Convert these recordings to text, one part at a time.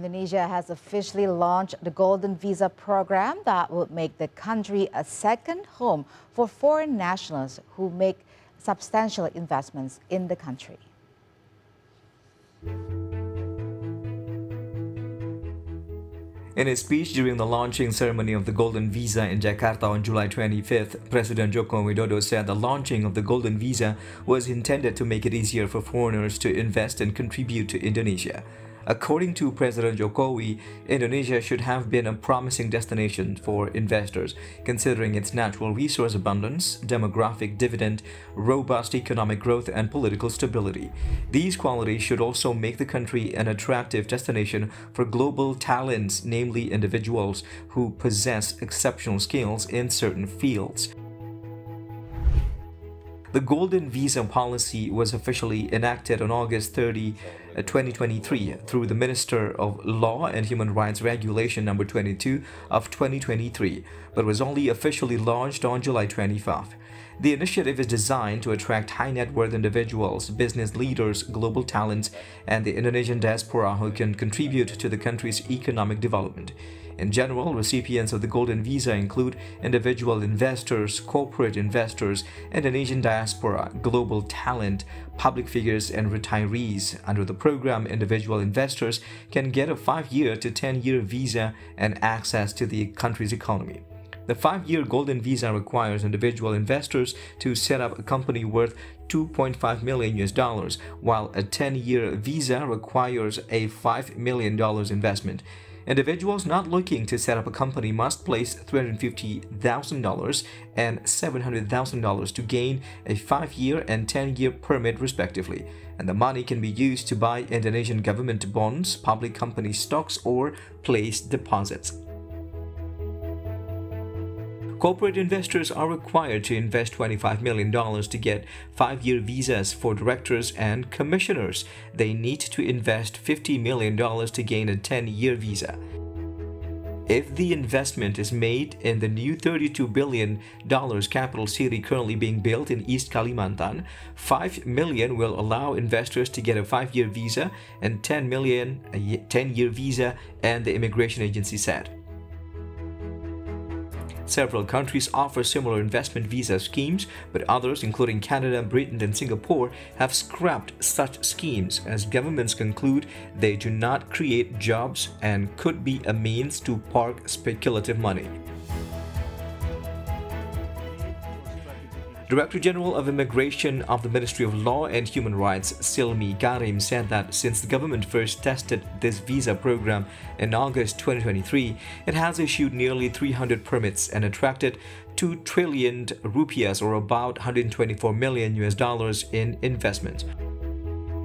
Indonesia has officially launched the Golden Visa program that will make the country a second home for foreign nationals who make substantial investments in the country. In his speech during the launching ceremony of the Golden Visa in Jakarta on July 25th, President Joko Widodo said the launching of the Golden Visa was intended to make it easier for foreigners to invest and contribute to Indonesia. According to President Jokowi, Indonesia should have been a promising destination for investors, considering its natural resource abundance, demographic dividend, robust economic growth, and political stability. These qualities should also make the country an attractive destination for global talents, namely individuals who possess exceptional skills in certain fields. The Golden Visa policy was officially enacted on August 30, 2023 through the Minister of Law and Human Rights Regulation number 22 of 2023, but was only officially launched on July 25. The initiative is designed to attract high net worth individuals, business leaders, global talents, and the Indonesian diaspora who can contribute to the country's economic development. In general, recipients of the Golden Visa include individual investors, corporate investors, Indonesian diaspora, global talent, public figures, and retirees. Under the program, individual investors can get a 5-year to 10-year visa and access to the country's economy. The 5-year Golden Visa requires individual investors to set up a company worth $2.5 million, while a 10-year visa requires a $5 million investment. Individuals not looking to set up a company must place $350,000 and $700,000 to gain a 5-year and 10-year permit respectively, and the money can be used to buy Indonesian government bonds, public company stocks, or place deposits. Corporate investors are required to invest $25 million to get 5-year visas for directors and commissioners. They need to invest $50 million to gain a 10-year visa. If the investment is made in the new $32 billion capital city currently being built in East Kalimantan, $5 million will allow investors to get a 5-year visa and $10 million a 10-year visa, and the immigration agency said. Several countries offer similar investment visa schemes, but others, including Canada, Britain, and Singapore, have scrapped such schemes as governments conclude they do not create jobs and could be a means to park speculative money. Director General of Immigration of the Ministry of Law and Human Rights, Silmi Karim, said that since the government first tested this visa program in August 2023, it has issued nearly 300 permits and attracted 2 trillion rupiahs, or about $124 million in investment.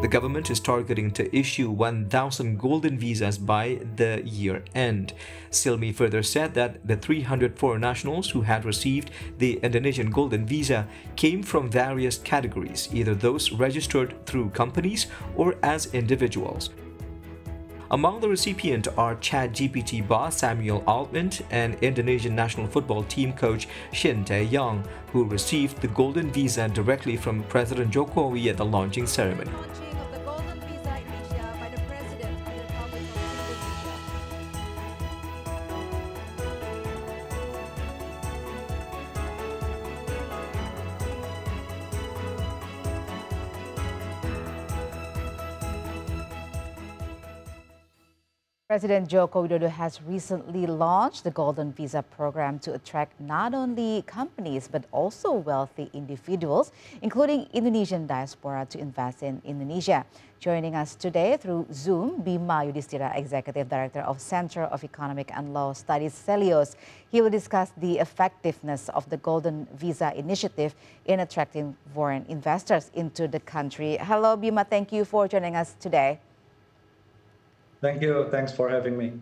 The government is targeting to issue 1,000 golden visas by the year end. Silmi further said that the 300 foreign nationals who had received the Indonesian Golden Visa came from various categories, either those registered through companies or as individuals. Among the recipients are ChatGPT boss Samuel Altman and Indonesian national football team coach Shin Tae-yong, who received the Golden Visa directly from President Jokowi at the launching ceremony. President Joko Widodo has recently launched the Golden Visa program to attract not only companies but also wealthy individuals, including Indonesian diaspora, to invest in Indonesia. Joining us today through Zoom, Bhima Yudhistira, Executive Director of Center of Economic and Law Studies, CELIOS. He will discuss the effectiveness of the Golden Visa initiative in attracting foreign investors into the country. Hello, Bhima. Thank you for joining us today. Thank you. Thanks for having me.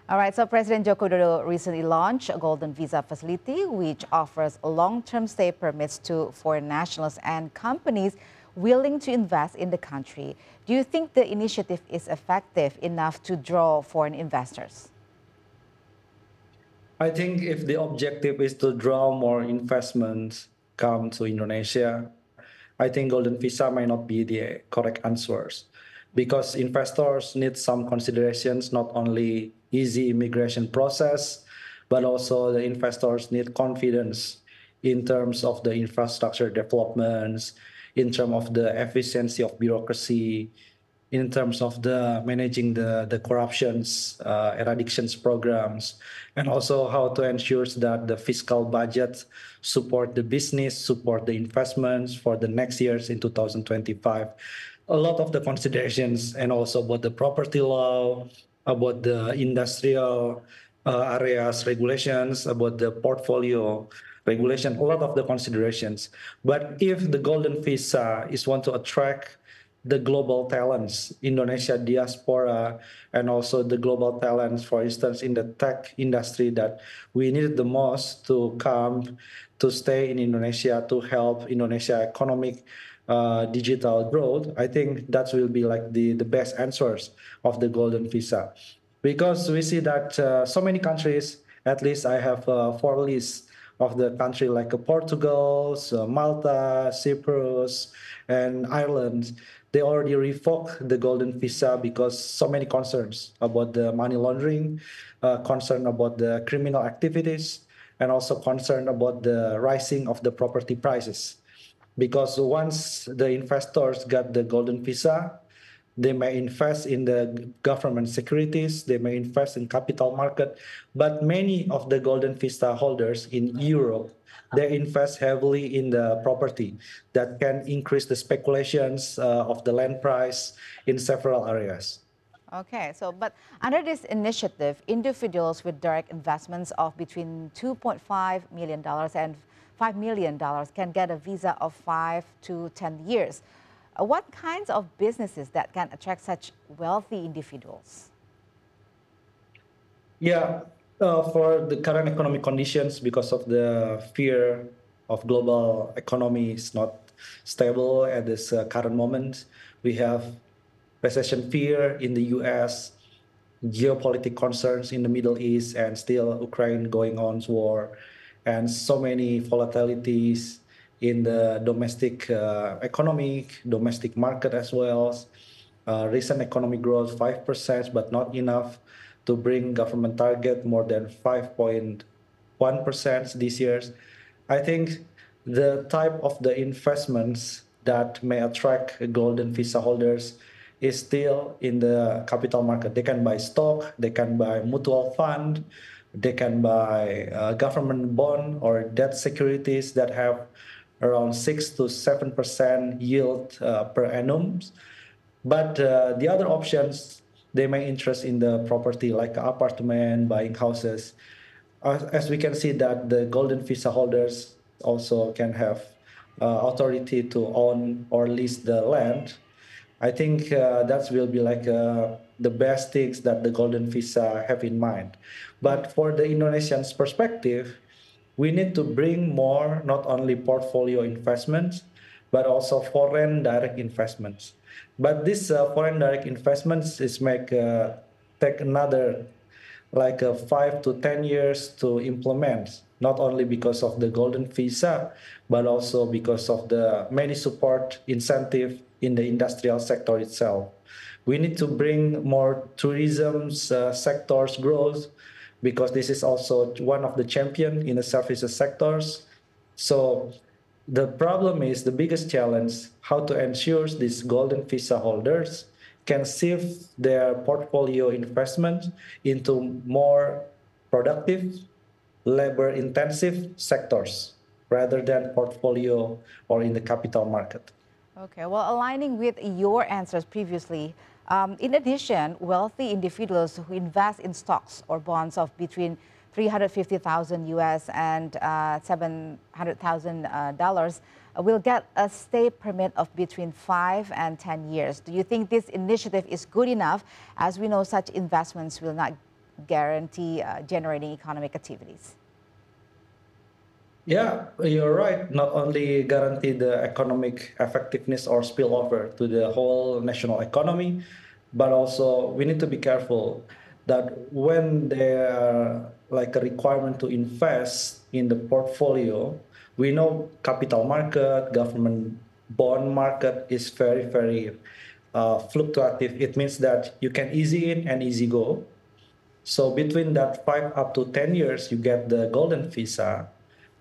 All right. So President Joko Widodo recently launched a Golden Visa facility, which offers long-term stay permits to foreign nationals and companies willing to invest in the country. Do you think the initiative is effective enough to draw foreign investors? I think if the objective is to draw more investments come to Indonesia, I think Golden Visa might not be the correct answers. because investors need some considerations, not only easy immigration process, but also the investors need confidence in terms of the infrastructure developments, in terms of the efficiency of bureaucracy, in terms of the managing the corruptions, eradications programs, and also how to ensure that the fiscal budget support the business, support the investments for the next years in 2025. A lot of the considerations, and also about the property law, about the industrial areas regulations, about the portfolio regulation, a lot of the considerations. But if the golden visa is want to attract the global talents, Indonesia diaspora, and also the global talents, for instance, in the tech industry that we need the most to come to stay in Indonesia to help Indonesia economic digital growth. I think that will be like the best answers of the golden visa, because we see that so many countries, at least I have four lists of the country like Portugal, Malta, Cyprus, and Ireland. They already revoked the golden visa because so many concerns about the money laundering, concern about the criminal activities, and also concern about the rising of the property prices. Because once the investors got the golden visa, they may invest in the government securities, they may invest in capital market, but many of the golden visa holders in Europe, they invest heavily in the property that can increase the speculations of the land price in several areas. Okay, so but under this initiative, individuals with direct investments of between $2.5 million and $5 million can get a visa of 5 to 10 years. What kinds of businesses that can attract such wealthy individuals? Yeah, for the current economic conditions, because of the fear of global economy is not stable at this current moment, we have recession fear in the US, geopolitical concerns in the Middle East, and still Ukraine going on war, and so many volatilities in the domestic economic, domestic market as well. Recent economic growth 5%, but not enough to bring government target more than 5.1% this year. I think the type of the investments that may attract golden visa holders is still in the capital market. They can buy stock, they can buy mutual fund, they can buy government bond or debt securities that have around 6 to 7% yield per annum. But the other options, they may interest in the property like apartment, buying houses. As we can see that the golden visa holders also can have authority to own or lease the land. I think that will be like the best things that the golden visa have in mind. But for the Indonesians' perspective, we need to bring more, not only portfolio investments, but also foreign direct investments. But this foreign direct investments is take another like 5 to 10 years to implement, not only because of the golden visa, but also because of the many support incentive in the industrial sector itself. We need to bring more tourism sectors growth, because this is also one of the champion in the services sectors. So the problem is the biggest challenge, how to ensure these golden visa holders can shift their portfolio investment into more productive, labor-intensive sectors rather than portfolio or in the capital market. Okay, well, aligning with your answers previously, in addition, wealthy individuals who invest in stocks or bonds of between 350,000 US and $700,000 will get a stay permit of between 5 and 10 years. Do you think this initiative is good enough, as we know such investments will not guarantee generating economic activities? Yeah, you're right. Not only guarantee the economic effectiveness or spillover to the whole national economy, but also we need to be careful that when there are like a requirement to invest in the portfolio, we know capital market, government bond market is very, very fluctuative. It means that you can easy in and easy go. So between that 5 up to 10 years, you get the golden visa.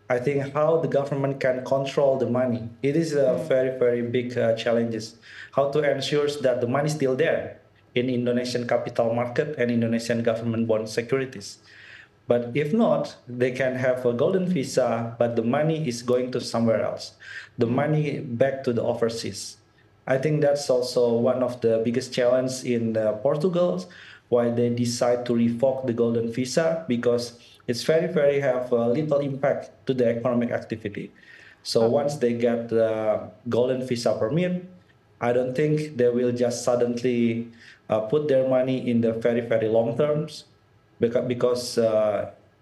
I think how the government can control the money. It is a very, very big challenges. How to ensure that the money is still there in Indonesian capital market and Indonesian government bond securities. But if not, they can have a golden visa, but the money is going to somewhere else. The money back to the overseas. I think that's also one of the biggest challenge in Portugal, why they decide to revoke the golden visa, because it's very, very have a little impact to the economic activity. So once they get the golden visa permit, I don't think they will just suddenly put their money in the very, very long terms, because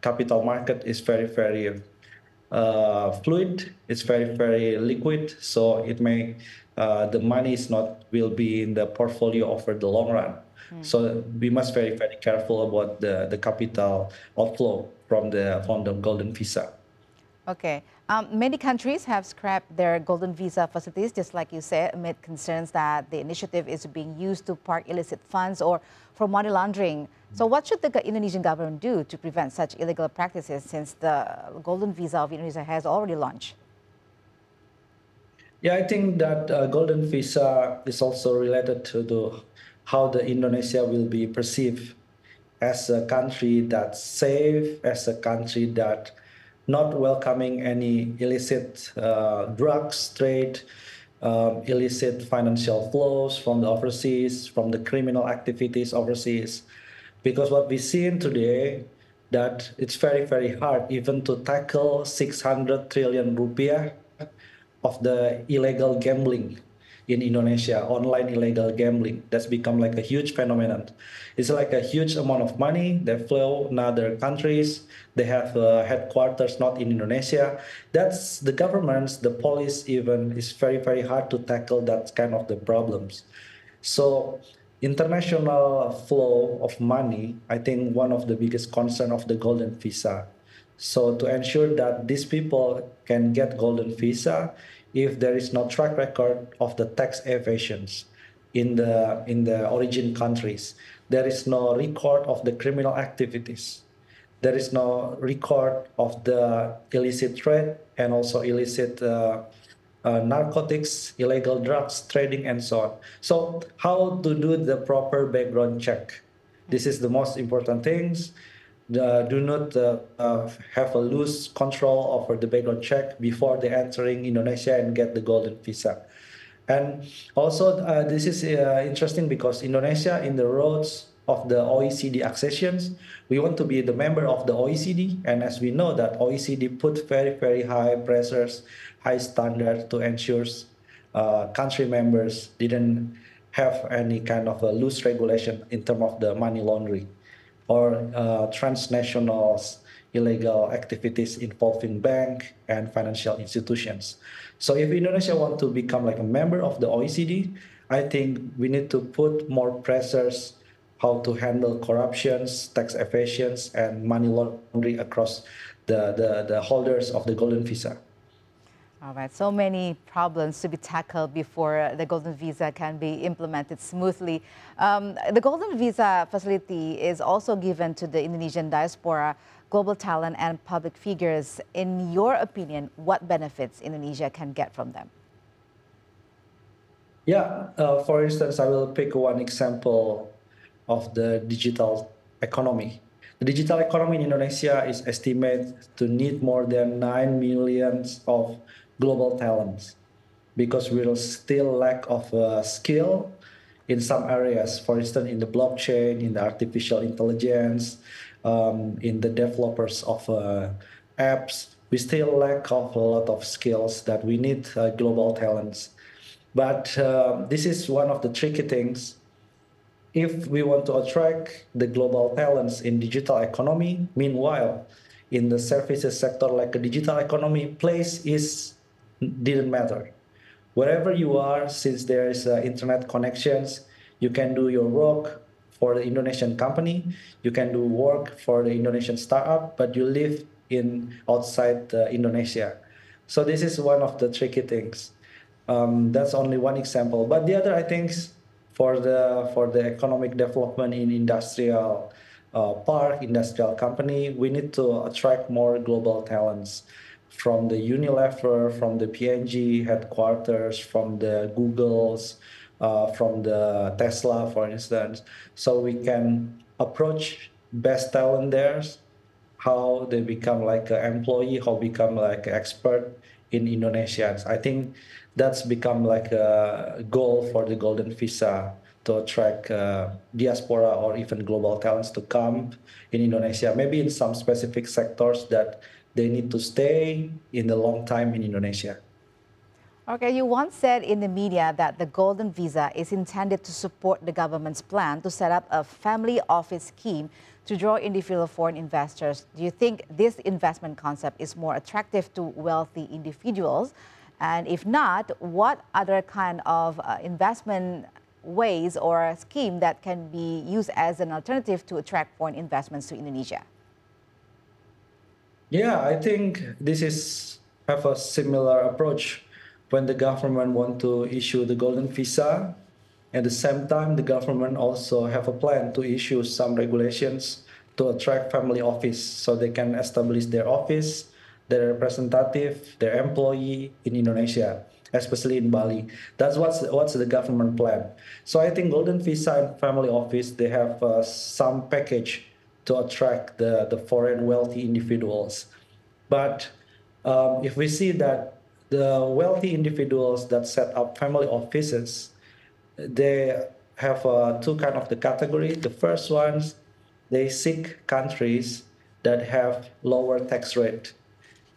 capital market is very, very fluid. It's very, very liquid. So it may the money is not will be in the portfolio over the long run. So we must very, very careful about the capital outflow from the golden visa. Okay. Many countries have scrapped their golden visa facilities, just like you said, amid concerns that the initiative is being used to park illicit funds or for money laundering. So what should the Indonesian government do to prevent such illegal practices, since the golden visa of Indonesia has already launched? Yeah, I think that golden visa is also related to how the Indonesia will be perceived as a country that's safe, as a country that not welcoming any illicit drugs trade, illicit financial flows from the overseas, from the criminal activities overseas. Because what we see in today, that it's very, very hard even to tackle 600 trillion rupiah of the illegal gambling in Indonesia, online illegal gambling. That's become like a huge phenomenon. It's like a huge amount of money. They flow in other countries. They have headquarters not in Indonesia. That's the governments, the police even, is very, very hard to tackle that kind of the problems. So international flow of money, I think one of the biggest concern of the golden visa. So to ensure that these people can get golden visa, if there is no track record of the tax evasions in the origin countries, there is no record of the criminal activities, there is no record of the illicit trade and also illicit narcotics, illegal drugs trading, and so on. So how to do the proper background check? This is the most important things. Do not have a loose control over the background check before they entering Indonesia and get the golden visa. And also, this is interesting because Indonesia in the roads of the OECD accessions, we want to be the member of the OECD. And as we know that OECD put very, very high pressures, high standards to ensure country members didn't have any kind of a loose regulation in terms of the money laundering or transnational illegal activities involving bank and financial institutions. So if Indonesia want to become like a member of the OECD, I think we need to put more pressures how to handle corruptions, tax evasions, and money laundering across the holders of the golden visa. All right, so many problems to be tackled before the golden visa can be implemented smoothly. The golden visa facility is also given to the Indonesian diaspora, global talent, and public figures. In your opinion, what benefits Indonesia can get from them? Yeah, for instance, I will pick one example of the digital economy. The digital economy in Indonesia is estimated to need more than 9 million of global talents because we will still lack of skill in some areas. For instance, in the blockchain, in the artificial intelligence, in the developers of apps, we still lack of a lot of skills that we need global talents. But this is one of the tricky things. If we want to attract the global talents in digital economy, meanwhile, in the services sector like a digital economy, place didn't matter. Wherever you are, since there is internet connections, you can do your work for the Indonesian company, you can do work for the Indonesian startup, but you live in outside Indonesia. So this is one of the tricky things. That's only one example. But the other, I think, for the economic development in industrial park, industrial company, we need to attract more global talents from the Unilever, from the P&G headquarters, from the Googles, from the Tesla, for instance. So we can approach best talent there, how they become like an employee, how become like an expert in Indonesia. I think that's become like a goal for the Golden Visa to attract diaspora or even global talents to come in Indonesia, maybe in some specific sectors that they need to stay in the long time in Indonesia. Okay, you once said in the media that the Golden Visa is intended to support the government's plan to set up a family office scheme to draw individual foreign investors. Do you think this investment concept is more attractive to wealthy individuals? And if not, what other kind of investment ways or scheme that can be used as an alternative to attract foreign investments to Indonesia? Yeah, I think this is have a similar approach when the government want to issue the Golden Visa. At the same time, the government also have a plan to issue some regulations to attract family office so they can establish their office, their representative, their employee in Indonesia, especially in Bali. That's what's the government plan. So I think Golden Visa and family office, they have some package to attract the foreign wealthy individuals. But if we see that the wealthy individuals that set up family offices, they have two kind of the category. The first ones, they seek countries that have lower tax rate.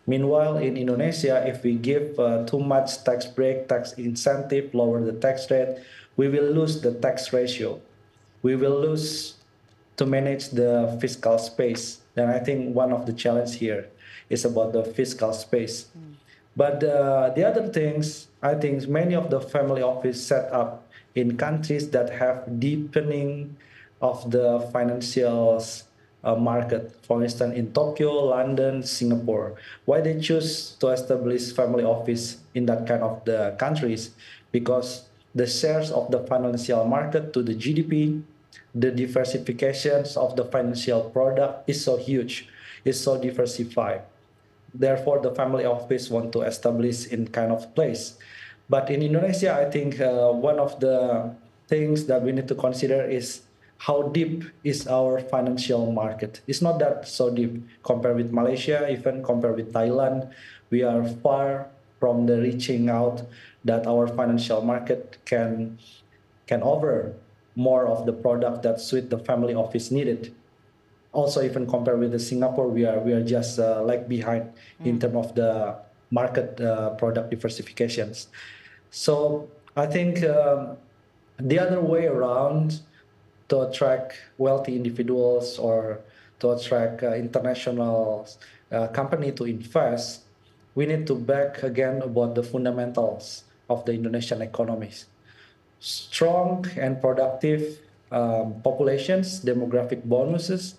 Meanwhile, in Indonesia, if we give too much tax break, tax incentive, lower the tax rate, we will lose the tax ratio. We will lose to manage the fiscal space. And I think one of the challenge here is about the fiscal space. But the other things, I think many of the family office set up in countries that have deepening of the financial market. For instance, in Tokyo, London, Singapore. Why they choose to establish family office in that kind of the countries? Because the shares of the financial market to the GDP, the diversifications of the financial product is so huge, is so diversified. Therefore, the family office want to establish in kind of place. But in Indonesia, I think one of the things that we need to consider is how deep is our financial market. It's not that so deep compared with Malaysia, even compared with Thailand. We are far from the reaching out that our financial market can offer more of the product that suit the family office needed. Also, even compared with the Singapore, we are just lag behind in terms of the market product diversifications. So I think the other way around to attract wealthy individuals or to attract international company to invest, we need to back again about the fundamentals of the Indonesian economies. Strong and productive populations, demographic bonuses.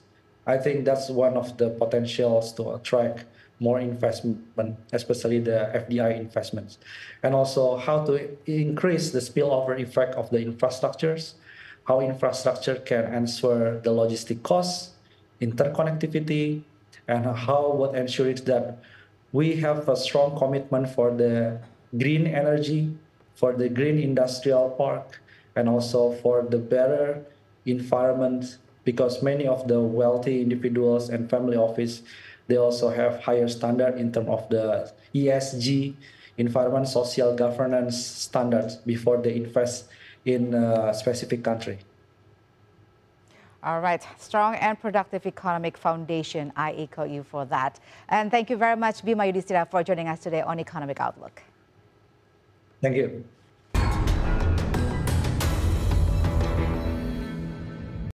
I think that's one of the potentials to attract more investment, especially the FDI investments. And also how to increase the spillover effect of the infrastructures, how infrastructure can answer the logistic costs, interconnectivity, and how what ensures that we have a strong commitment for the green energy, for the green industrial park, and also for the better environment, because many of the wealthy individuals and family office, they also have higher standard in terms of the ESG, environment, social governance standards before they invest in a specific country. All right, strong and productive economic foundation. I echo you for that. And thank you very much, Bhima Yudhistira, for joining us today on Economic Outlook. Thank you.